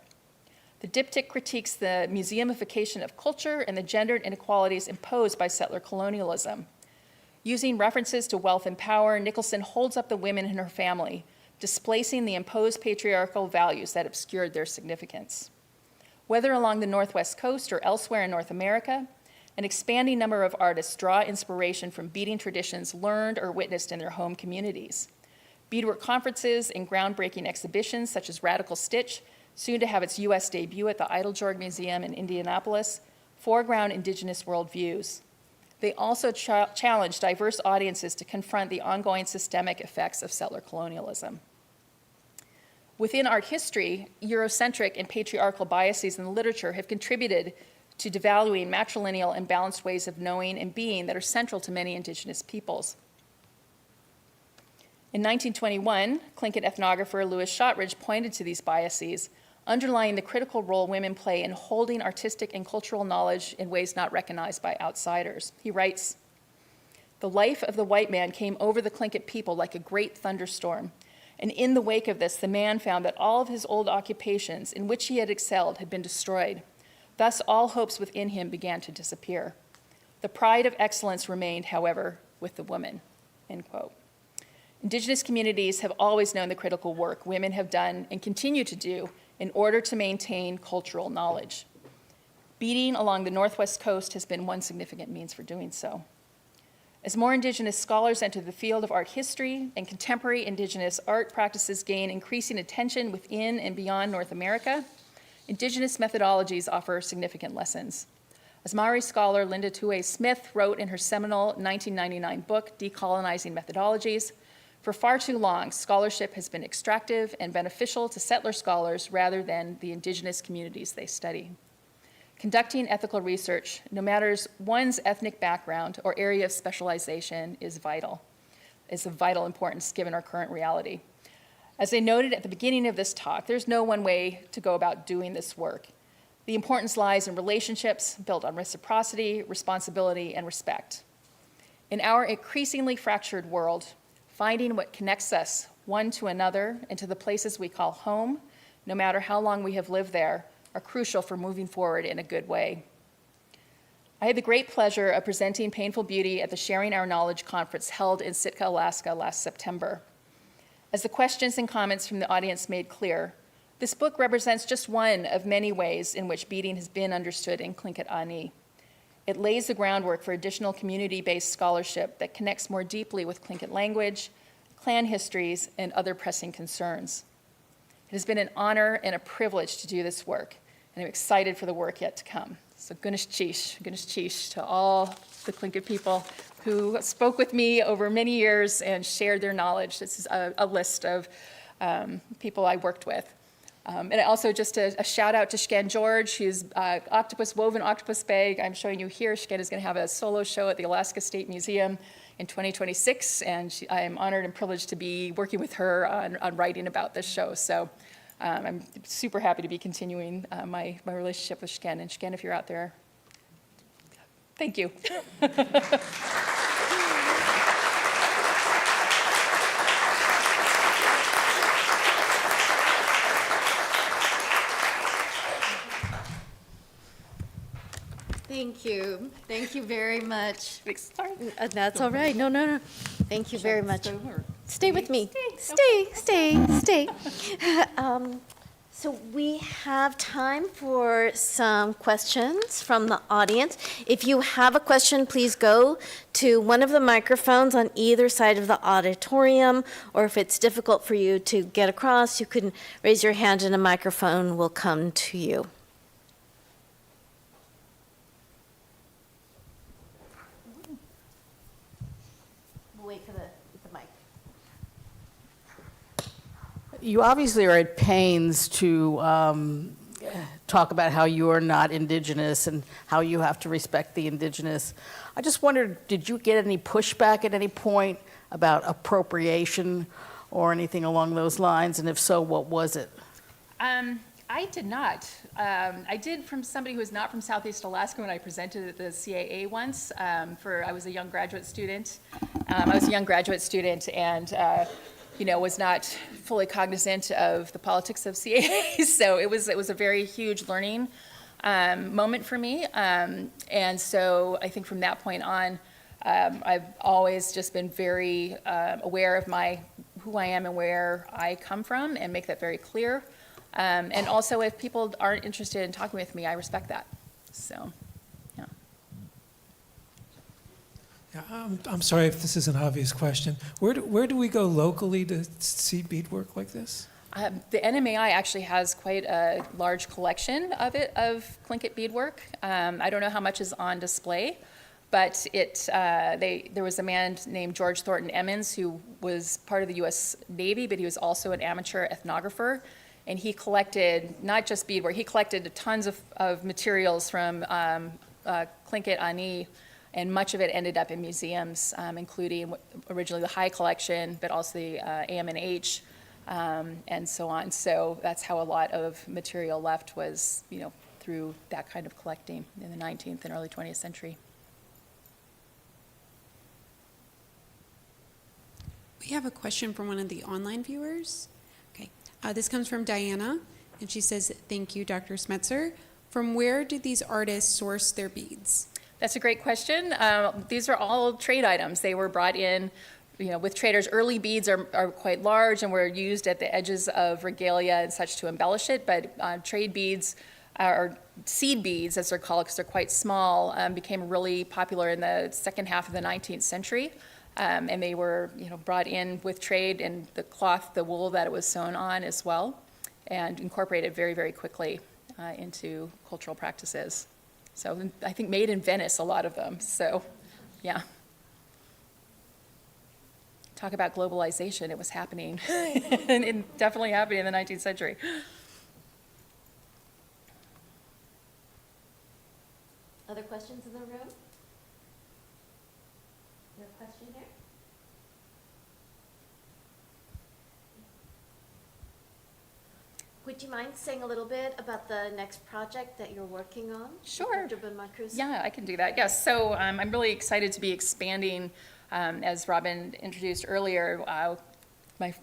Speaker 3: The diptych critiques the museumification of culture and the gendered inequalities imposed by settler colonialism. Using references to wealth and power, Nicholson holds up the women in her family, displacing the imposed patriarchal values that obscured their significance. Whether along the Northwest coast or elsewhere in North America, an expanding number of artists draw inspiration from beading traditions learned or witnessed in their home communities. Beadwork conferences and groundbreaking exhibitions such as Radical Stitch, soon to have its U.S. debut at the Eiteljorg Museum in Indianapolis, foreground Indigenous worldviews. They also challenge diverse audiences to confront the ongoing systemic effects of settler colonialism. Within art history, Eurocentric and patriarchal biases in the literature have contributed to devaluing matrilineal and balanced ways of knowing and being that are central to many Indigenous peoples. In 1921, Tlingit ethnographer Louis Shotridge pointed to these biases, underlying the critical role women play in holding artistic and cultural knowledge in ways not recognized by outsiders. He writes, "The life of the white man came over the Tlingit people like a great thunderstorm, and in the wake of this, the man found that all of his old occupations in which he had excelled had been destroyed. Thus, all hopes within him began to disappear. The pride of excellence remained, however, with the woman," end quote. Indigenous communities have always known the critical work women have done and continue to do in order to maintain cultural knowledge. Beading along the Northwest coast has been one significant means for doing so. As more Indigenous scholars enter the field of art history and contemporary Indigenous art practices gain increasing attention within and beyond North America, Indigenous methodologies offer significant lessons. As Maori scholar Linda Tuohy Smith wrote in her seminal 1999 book, Decolonizing Methodologies, for far too long, scholarship has been extractive and beneficial to settler scholars rather than the Indigenous communities they study. Conducting ethical research, no matter one's ethnic background or area of specialization, is of vital importance given our current reality. As I noted at the beginning of this talk, there's no one way to go about doing this work. The importance lies in relationships built on reciprocity, responsibility, and respect. In our increasingly fractured world, finding what connects us one to another and to the places we call home, no matter how long we have lived there, are crucial for moving forward in a good way. I had the great pleasure of presenting Painful Beauty at the Sharing Our Knowledge conference held in Sitka, Alaska last September. As the questions and comments from the audience made clear, this book represents just one of many ways in which beading has been understood in Tlingit Ani. It lays the groundwork for additional community-based scholarship that connects more deeply with Tlingit language, clan histories, and other pressing concerns. It has been an honor and a privilege to do this work, and I'm excited for the work yet to come. So Gunesh Chish to all the Tlingit people who spoke with me over many years and shared their knowledge. This is a list of people I worked with. And also just a shout out to Shken George, who's woven octopus bag. I'm showing you here. Shken is going to have a solo show at the Alaska State Museum in 2026, and I am honored and privileged to be working with her on writing about this show. So I'm super happy to be continuing my relationship with Shken. And Shken, if you're out there, thank you.
Speaker 2: Thank you. Thank you very much.
Speaker 3: Sorry.
Speaker 2: That's all right. No. Thank you very much. Stay with me.
Speaker 3: Stay.
Speaker 2: Stay. So we have time for some questions from the audience. If you have a question, please go to one of the microphones on either side of the auditorium, or if it's difficult for you to get across, you can raise your hand and a microphone will come to you. We'll wait for the mic.
Speaker 5: You obviously are at pains to talk about how you are not Indigenous and how you have to respect the Indigenous. I just wondered, did you get any pushback at any point about appropriation or anything along those lines? And if so, what was it?
Speaker 3: I did not. I did from somebody who was not from Southeast Alaska when I presented at the CAA once. I was a young graduate student. And was not fully cognizant of the politics of CAA. So it was a very huge learning moment for me. And so I think from that point on, I've always just been very aware of who I am and where I come from, and make that very clear. And also, if people aren't interested in talking with me, I respect that. So, yeah.
Speaker 6: Yeah, I'm sorry if this is an obvious question. Where do we go locally to see beadwork like this?
Speaker 3: The NMAI actually has quite a large collection of Tlingit beadwork. I don't know how much is on display, but there was a man named George Thornton Emmons who was part of the U.S. Navy, but he was also an amateur ethnographer. And he collected not just beadwork, he collected tons of materials from Tlingit Ani, and much of it ended up in museums, including originally the High Collection, but also the AM&H, and so on. So that's how a lot of material left was, through that kind of collecting in the 19th and early 20th century.
Speaker 7: We have a question from one of the online viewers. Okay, this comes from Diana, and she says, "Thank you, Dr. Smetser. From where do these artists source their beads?"
Speaker 3: That's a great question. These are all trade items. They were brought in, with traders. Early beads are quite large and were used at the edges of regalia and such to embellish it, but trade beads, or seed beads as they're called because they're quite small, became really popular in the second half of the 19th century. And they were, brought in with trade, and the cloth, the wool that it was sewn on as well, and incorporated very, very quickly into cultural practices. So I think made in Venice, a lot of them. So, yeah. Talk about globalization. It was happening, and definitely happening in the 19th century.
Speaker 2: Other questions in the room? No question here? Would you mind saying a little bit about the next project that you're working on?
Speaker 3: Sure.
Speaker 2: Dr. Ben-Marcus?
Speaker 3: Yeah, I can do that. Yes. So I'm really excited to be expanding, as Robin introduced earlier.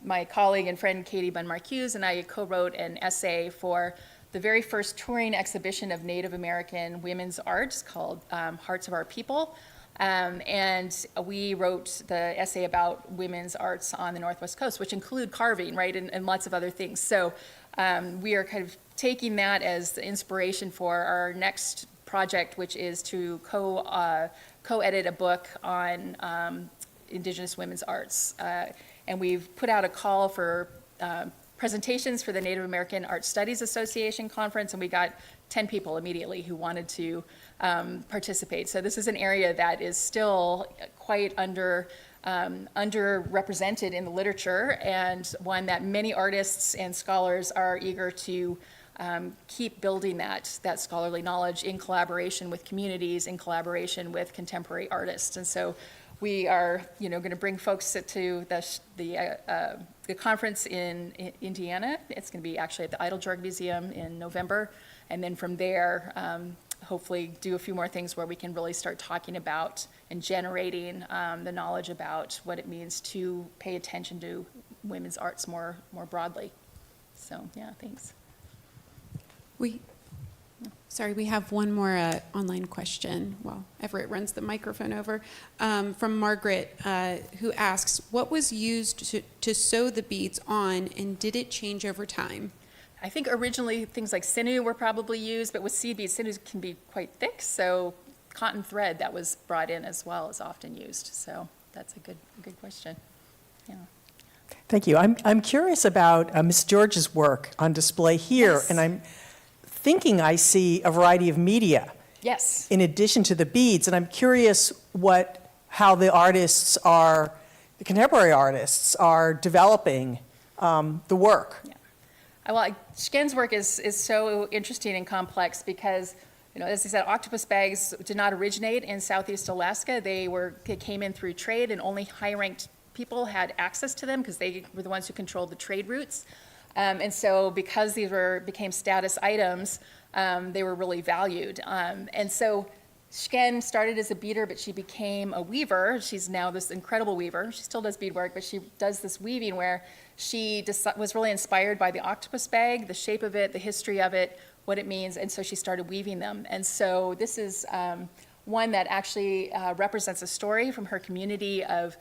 Speaker 3: My colleague and friend Katie Ben-Marcuse and I co-wrote an essay for the very first touring exhibition of Native American women's arts called Hearts of Our People. And we wrote the essay about women's arts on the Northwest Coast, which include carving, right, and lots of other things. So we are kind of taking that as the inspiration for our next project, which is to co-edit a book on Indigenous women's arts. And we've put out a call for presentations for the Native American Art Studies Association conference, and we got 10 people immediately who wanted to participate. So this is an area that is still quite underrepresented in the literature, and one that many artists and scholars are eager to keep building that scholarly knowledge in collaboration with communities, in collaboration with contemporary artists. And so we are, going to bring folks to the conference in Indiana. It's going to be actually at the Eiteljorg Museum in November. And then from there, hopefully do a few more things where we can really start talking about and generating the knowledge about what it means to pay attention to women's arts more broadly. So, yeah, thanks.
Speaker 7: We have one more online question. Well, Everett runs the microphone over. From Margaret, who asks, what was used to sew the beads on, and did it change over time?
Speaker 3: I think originally things like sinew were probably used, but with seed beads, sinew can be quite thick, so cotton thread that was brought in as well is often used. So that's a good question. Yeah.
Speaker 8: Thank you. I'm curious about Ms. George's work on display here,
Speaker 3: Yes.
Speaker 8: and I'm thinking I see a variety of media
Speaker 3: Yes.
Speaker 8: in addition to the beads, and I'm curious how the contemporary artists are developing the work.
Speaker 3: Yeah. Well, Shken's work is so interesting and complex because, as I said, octopus bags did not originate in Southeast Alaska. They came in through trade, and only high-ranked people had access to them because they were the ones who controlled the trade routes. And so because these became status items, they were really valued. And so Shken started as a beader, but she became a weaver. She's now this incredible weaver. She still does beadwork, but she does this weaving where she was really inspired by the octopus bag, the shape of it, the history of it, what it means, and so she started weaving them. And so this is one that actually represents a story from her community of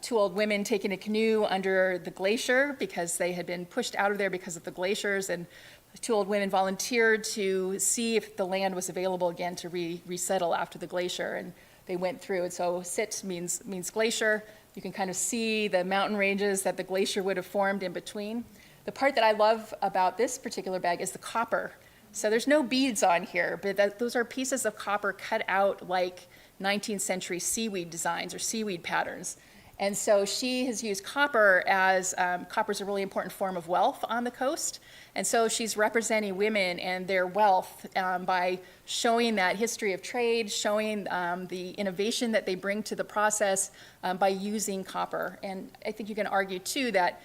Speaker 3: two old women taking a canoe under the glacier because they had been pushed out of there because of the glaciers, and the two old women volunteered to see if the land was available again to resettle after the glacier, and they went through. And so sit means glacier. You can kind of see the mountain ranges that the glacier would have formed in between. The part that I love about this particular bag is the copper. So there's no beads on here, but those are pieces of copper cut out like 19th century seaweed designs or seaweed patterns. And so she has used copper as, copper is a really important form of wealth on the coast. And so she's representing women and their wealth by showing that history of trade, showing the innovation that they bring to the process by using copper. And I think you can argue too that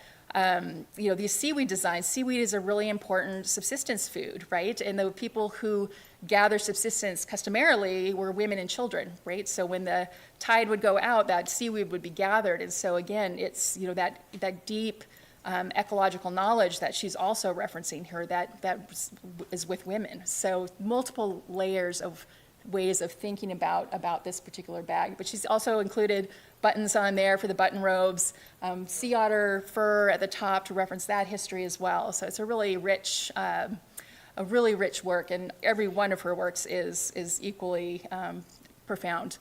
Speaker 3: these seaweed designs, seaweed is a really important subsistence food, right? And the people who gather subsistence customarily were women and children, right? So when the tide would go out, that seaweed would be gathered. And so again, it's, that deep ecological knowledge that she's also referencing here that is with women. So multiple layers of ways of thinking about this particular bag. But she's also included buttons on there for the button robes, sea otter fur at the top to reference that history as well. So it's a really rich work, and every one of her works is equally profound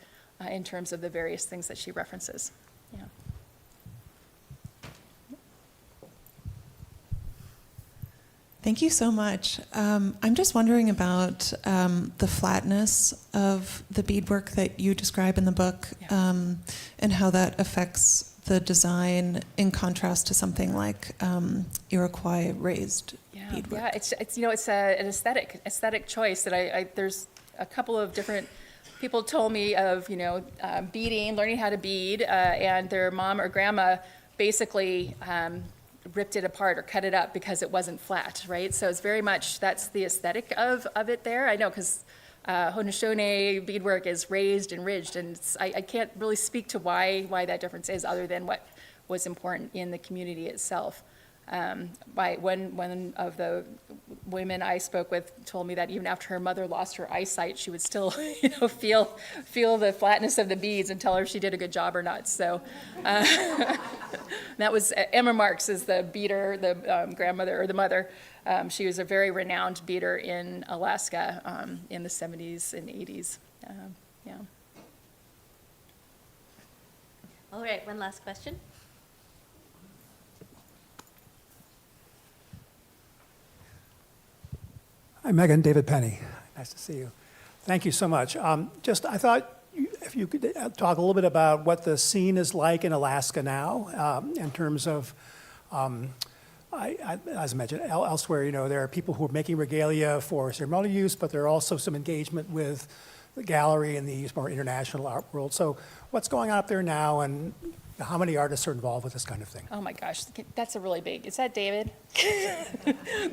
Speaker 3: in terms of the various things that she references. Yeah.
Speaker 9: Thank you so much. I'm just wondering about the flatness of the beadwork that you describe in the book, and how that affects the design in contrast to something like Iroquois raised beadwork.
Speaker 3: Yeah, it's an aesthetic choice that there's a couple of different people told me of beading, learning how to bead, and their mom or grandma basically ripped it apart or cut it up because it wasn't flat, right? So it's very much, that's the aesthetic of it there. I know, because Haudenosaunee beadwork is raised and ridged, and I can't really speak to why that difference is, other than what was important in the community itself. By one of the women I spoke with told me that even after her mother lost her eyesight, she would still, feel the flatness of the beads and tell her if she did a good job or not. So that was Emma Marks, is the beader, the grandmother or the mother. She was a very renowned beater in Alaska in the 70s and 80s. Yeah.
Speaker 2: All right, one last question.
Speaker 10: Hi, Megan, David Penny. Nice to see you. Thank you so much. I thought if you could talk a little bit about what the scene is like in Alaska now, in terms of, as I mentioned, elsewhere, there are people who are making regalia for ceremonial use, but there are also some engagement with the gallery and the more international art world. So what's going on up there now, and how many artists are involved with this kind of thing?
Speaker 3: Oh my gosh, that's a really big, is that David?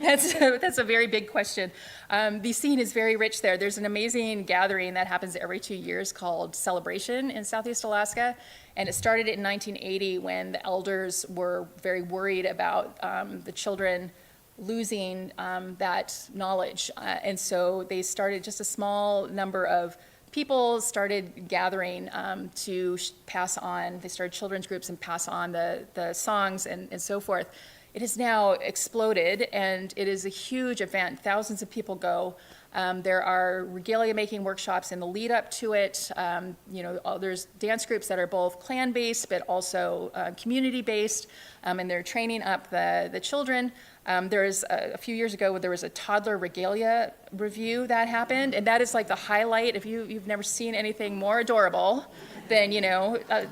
Speaker 3: That's a very big question. The scene is very rich there. There's an amazing gathering that happens every 2 years called Celebration in Southeast Alaska. And it started in 1980 when the elders were very worried about the children losing that knowledge. And so they started, just a small number of people started gathering to pass on, they started children's groups and pass on the songs and so forth. It has now exploded, and it is a huge event. Thousands of people go. There are regalia making workshops in the lead up to it. There's dance groups that are both clan-based but also community-based, and they're training up the children. There's a few years ago, there was a toddler regalia review that happened, and that is like the highlight. If you've never seen anything more adorable than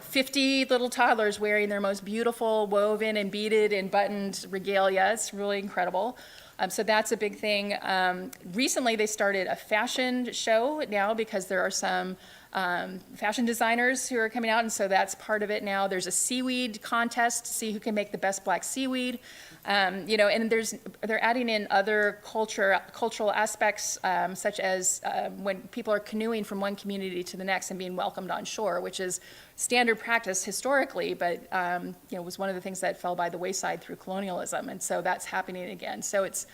Speaker 3: 50 little toddlers wearing their most beautiful woven and beaded and buttoned regalia. It's really incredible. So that's a big thing. Recently, they started a fashion show now because there are some fashion designers who are coming out, and so that's part of it now. There's a seaweed contest to see who can make the best black seaweed. And they're adding in other cultural aspects, such as when people are canoeing from one community to the next and being welcomed on shore, which is standard practice historically, but was one of the things that fell by the wayside through colonialism, and so that's happening again. So it's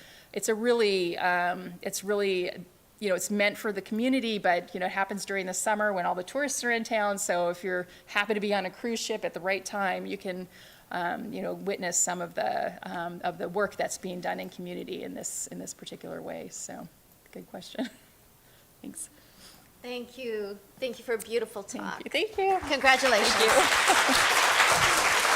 Speaker 3: meant for the community, but it happens during the summer when all the tourists are in town. So if you're happy to be on a cruise ship at the right time, you can witness some of the work that's being done in community in this particular way. So, good question. Thanks.
Speaker 2: Thank you. Thank you for a beautiful talk.
Speaker 3: Thank you.
Speaker 2: Congratulations.
Speaker 3: Thank you.